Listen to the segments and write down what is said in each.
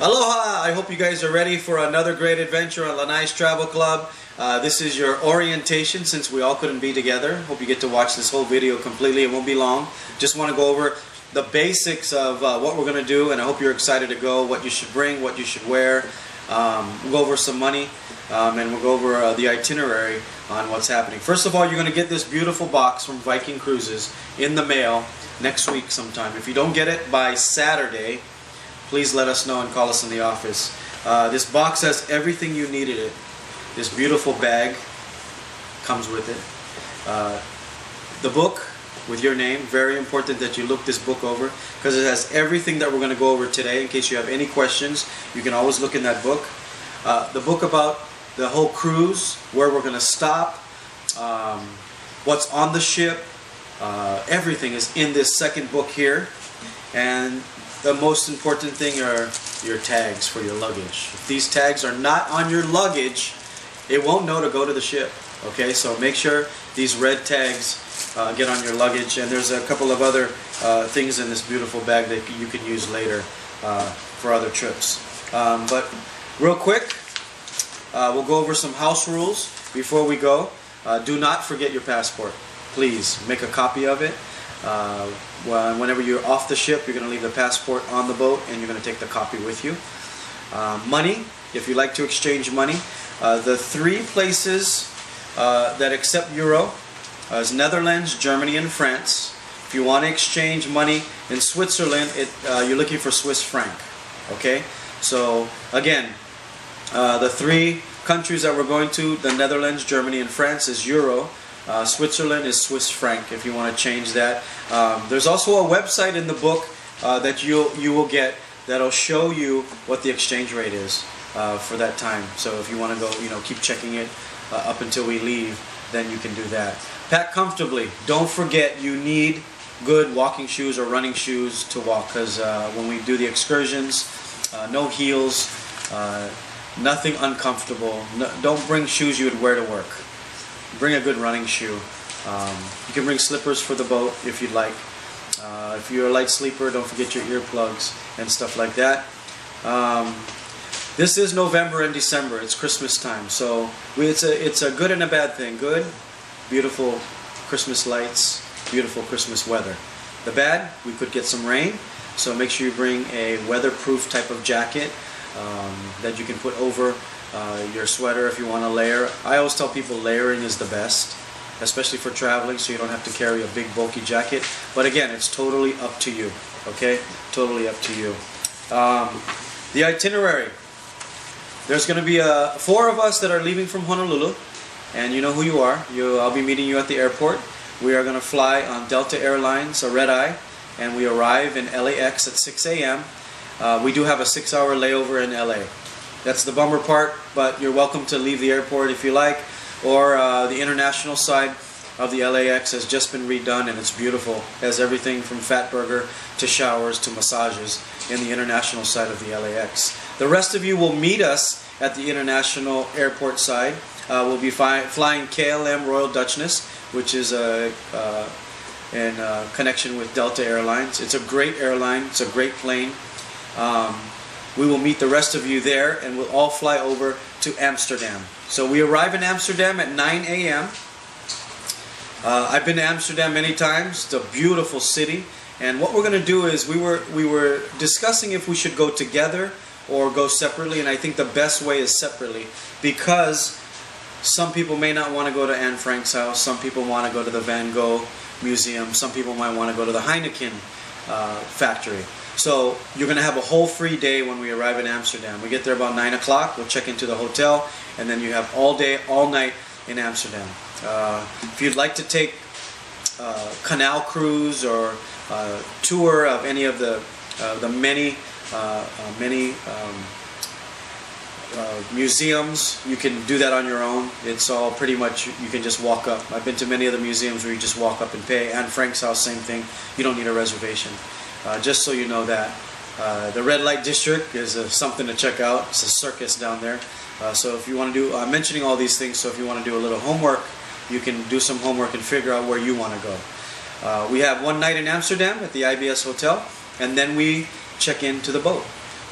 Aloha! I hope you guys are ready for another great adventure on Lanai's Travel Club. This is your orientation since we all couldn't be together. Hope you get to watch this whole video completely. It won't be long. Just want to go over the basics of what we're going to do, and I hope you're excited to go, what you should bring, what you should wear. We'll go over some money, and we'll go over the itinerary on what's happening. First of all, you're going to get this beautiful box from Viking Cruises in the mail next week sometime. If you don't get it by Saturday, please let us know and call us in the office. This box has everything you needed it. This beautiful bag comes with it. The book with your name, very important that you look this book over because it has everything that we're going to go over today. In case you have any questions, you can always look in that book. The book about the whole cruise, where we're going to stop, what's on the ship, everything is in this second book here. And the most important thing are your tags for your luggage. If these tags are not on your luggage, it won't know to go to the ship. Okay, so make sure these red tags get on your luggage. And there's a couple of other things in this beautiful bag that you can use later for other trips. But real quick, we'll go over some house rules before we go. Do not forget your passport. Please make a copy of it. Whenever you're off the ship, you're going to leave the passport on the boat and you're going to take the copy with you. Money, if you like to exchange money, the three places that accept euro is Netherlands, Germany, and France. If you want to exchange money in Switzerland, you're looking for Swiss franc. Okay, so again, the three countries that we're going to, the Netherlands, Germany, and France, is euro. Switzerland is Swiss franc if you want to change that. There's also a website in the book that you will get that'll show you what the exchange rate is for that time. So if you want to go, keep checking it up until we leave, then you can do that. Pack comfortably. Don't forget you need good walking shoes or running shoes to walk, because when we do the excursions, no heels, nothing uncomfortable. Don't bring shoes you would wear to work. Bring a good running shoe. You can bring slippers for the boat if you'd like. If you're a light sleeper, don't forget your earplugs and stuff like that. This is November and December. It's Christmas time, so it's a good and a bad thing. Good, beautiful Christmas lights, beautiful Christmas weather. The bad, we could get some rain, so make sure you bring a weatherproof type of jacket that you can put over your sweater if you want to layer. I always tell people layering is the best, especially for traveling, so you don't have to carry a big bulky jacket. But again, it's totally up to you. Okay, totally up to you. The itinerary. There's going to be 4 of us that are leaving from Honolulu, and you know who you are. I'll be meeting you at the airport. We are going to fly on Delta Airlines, a red-eye, and we arrive in LAX at 6 a.m. We do have a 6-hour layover in LA. That's the bummer part, but you're welcome to leave the airport if you like. Or the international side of the LAX has just been redone and it's beautiful. It has everything from fat burger to showers to massages in the international side of the LAX. The rest of you will meet us at the international airport side. We'll be flying KLM Royal Dutchness, which is in connection with Delta Airlines. It's a great airline. It's a great plane. We will meet the rest of you there, and we'll all fly over to Amsterdam. So we arrive in Amsterdam at 9 a.m. I've been to Amsterdam many times. It's a beautiful city. And what we're going to do is we were discussing if we should go together or go separately, and I think the best way is separately, because some people may not want to go to Anne Frank's house. Some people want to go to the Van Gogh Museum. Some people might want to go to the Heineken factory. So you're going to have a whole free day when we arrive in Amsterdam. We get there about 9 o'clock. We'll check into the hotel, and then you have all day, all night in Amsterdam. If you'd like to take a canal cruise or a tour of any of the many museums, you can do that on your own. It's all pretty much, you can just walk up. I've been to many of the museums where you just walk up and pay. Anne Frank's house, same thing. You don't need a reservation. Just so you know that. The red light district is something to check out. It's a circus down there. So if you want to do, I'm mentioning all these things, so if you want to do a little homework, you can do some homework and figure out where you want to go. We have one night in Amsterdam at the IBS Hotel, and then we check into the boat.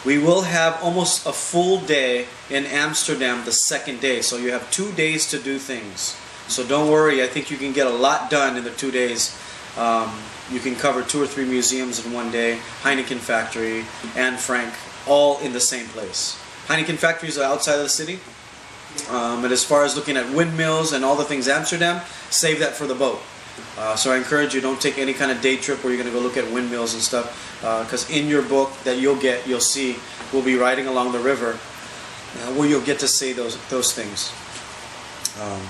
We will have almost a full day in Amsterdam the second day. So you have 2 days to do things. So don't worry, I think you can get a lot done in the 2 days. You can cover 2 or 3 museums in one day, Heineken Factory, Anne Frank, all in the same place. Heineken Factory is outside of the city. And as far as looking at windmills and all the things Amsterdam, save that for the boat. So I encourage you, don't take any kind of day trip where you're going to go look at windmills and stuff, because in your book that you'll see, we'll be riding along the river where you'll get to see those things.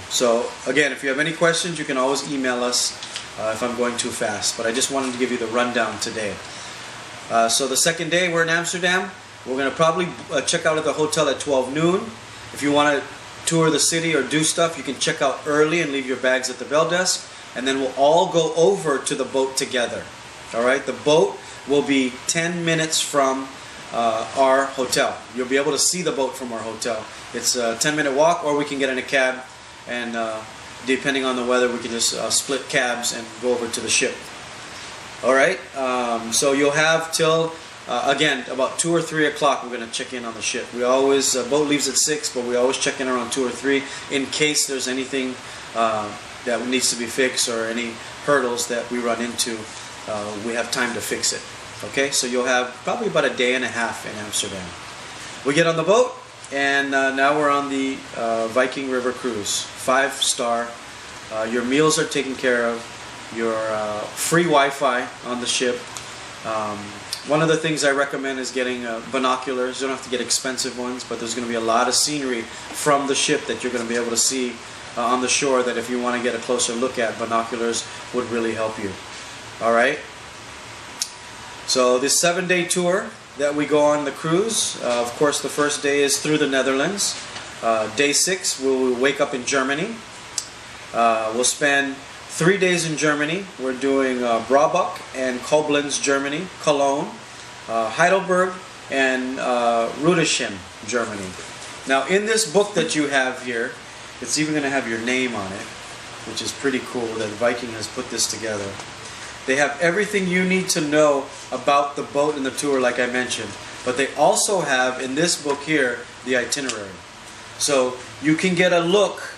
So again, if you have any questions, you can always email us if I'm going too fast, but I just wanted to give you the rundown today. So the second day we're in Amsterdam. We're going to probably check out at the hotel at 12 noon. If you want to tour the city or do stuff, you can check out early and leave your bags at the bell desk, and then we'll all go over to the boat together. Alright, the boat will be 10 minutes from our hotel. You'll be able to see the boat from our hotel. It's a 10-minute walk, or we can get in a cab, and depending on the weather, we can just split cabs and go over to the ship. Alright, so you'll have till again, about 2 or 3 o'clock we're going to check in on the ship. We always, boat leaves at 6, but we always check in around 2 or 3 in case there's anything that needs to be fixed or any hurdles that we run into. We have time to fix it. Okay, so you'll have probably about a day and a half in Amsterdam. We get on the boat, and now we're on the Viking River cruise. 5-star. Your meals are taken care of. Your free Wi-Fi on the ship. One of the things I recommend is getting binoculars. You don't have to get expensive ones, but there's going to be a lot of scenery from the ship that you're going to be able to see on the shore, that if you want to get a closer look at, binoculars would really help you. Alright? So this 7-day tour that we go on the cruise, of course the first day is through the Netherlands. Day 6 we'll wake up in Germany. We'll spend 3 days in Germany. We're doing Baroque and Koblenz, Germany, Cologne, Heidelberg, and Rudesheim, Germany. Now in this book that you have here, it's even going to have your name on it, which is pretty cool that Viking has put this together. They have everything you need to know about the boat and the tour, like I mentioned. But they also have, in this book here, the itinerary. So you can get a look,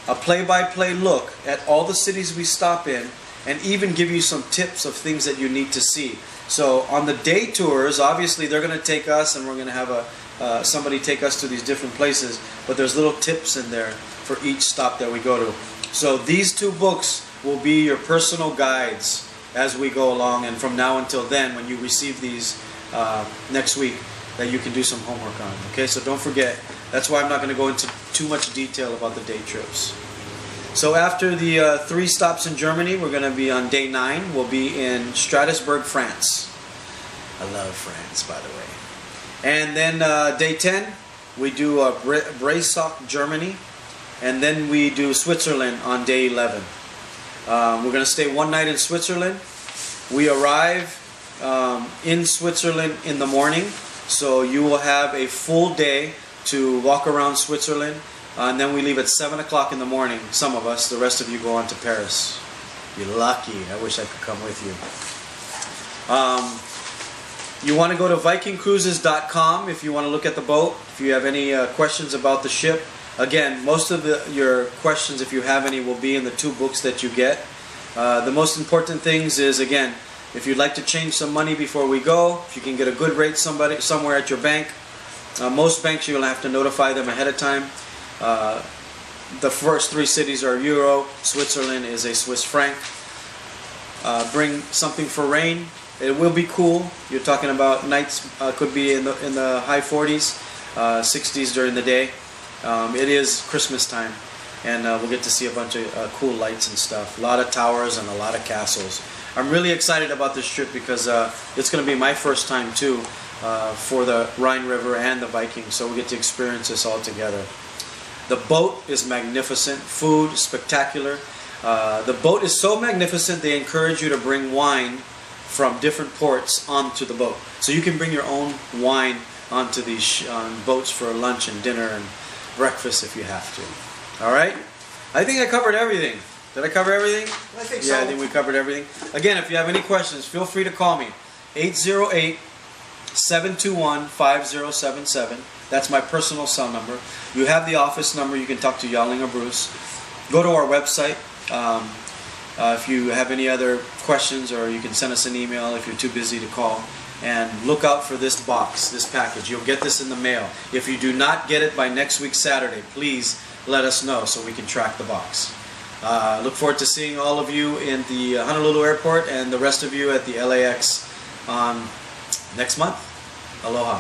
a play-by-play look at all the cities we stop in, and even give you some tips of things that you need to see. So on the day tours, obviously they're going to take us, and we're going to have somebody take us to these different places, but there's little tips in there for each stop that we go to. So these 2 books will be your personal guides as we go along, and from now until then, when you receive these next week, that you can do some homework on. Okay, so don't forget. That's why I'm not going to go into too much detail about the day trips. So after the 3 stops in Germany, we're going to be on day 9. We'll be in Strasbourg, France. I love France, by the way. And then day 10, we do Braisach, Germany. And then we do Switzerland on day 11. We're going to stay 1 night in Switzerland. We arrive in Switzerland in the morning. So you will have a full day to walk around Switzerland, and then we leave at 7 o'clock in the morning. Some of us, the rest of you go on to Paris. You're lucky. I wish I could come with you. You want to go to vikingcruises.com if you want to look at the boat. If you have any questions about the ship. Again, most of your questions, if you have any, will be in the 2 books that you get. The most important things is, again, if you'd like to change some money before we go, if you can get a good rate somewhere at your bank. Most banks you'll have to notify them ahead of time. The first 3 cities are Euro. Switzerland is a Swiss franc. Bring something for rain. It will be cool. You're talking about nights could be in the high 40s, 60s during the day. It is Christmas time, and we'll get to see a bunch of cool lights and stuff. A lot of towers and a lot of castles. I'm really excited about this trip because it's going to be my first time too. For the Rhine River and the Vikings, so we get to experience this all together. The boat is magnificent, food spectacular. The boat is so magnificent they encourage you to bring wine from different ports onto the boat. So you can bring your own wine onto these boats for lunch and dinner and breakfast if you have to. Alright? I think I covered everything. Did I cover everything? I think so. Yeah, I think we covered everything. Again, if you have any questions, feel free to call me. 808 721-5077. That's my personal cell number. You have the office number. You can talk to Yaling or Bruce. Go to our website. If you have any other questions, or you can send us an email if you're too busy to call. And look out for this box, this package. You'll get this in the mail. If you do not get it by next week Saturday, please let us know so we can track the box. Look forward to seeing all of you in the Honolulu airport and the rest of you at the LAX next month. Aloha.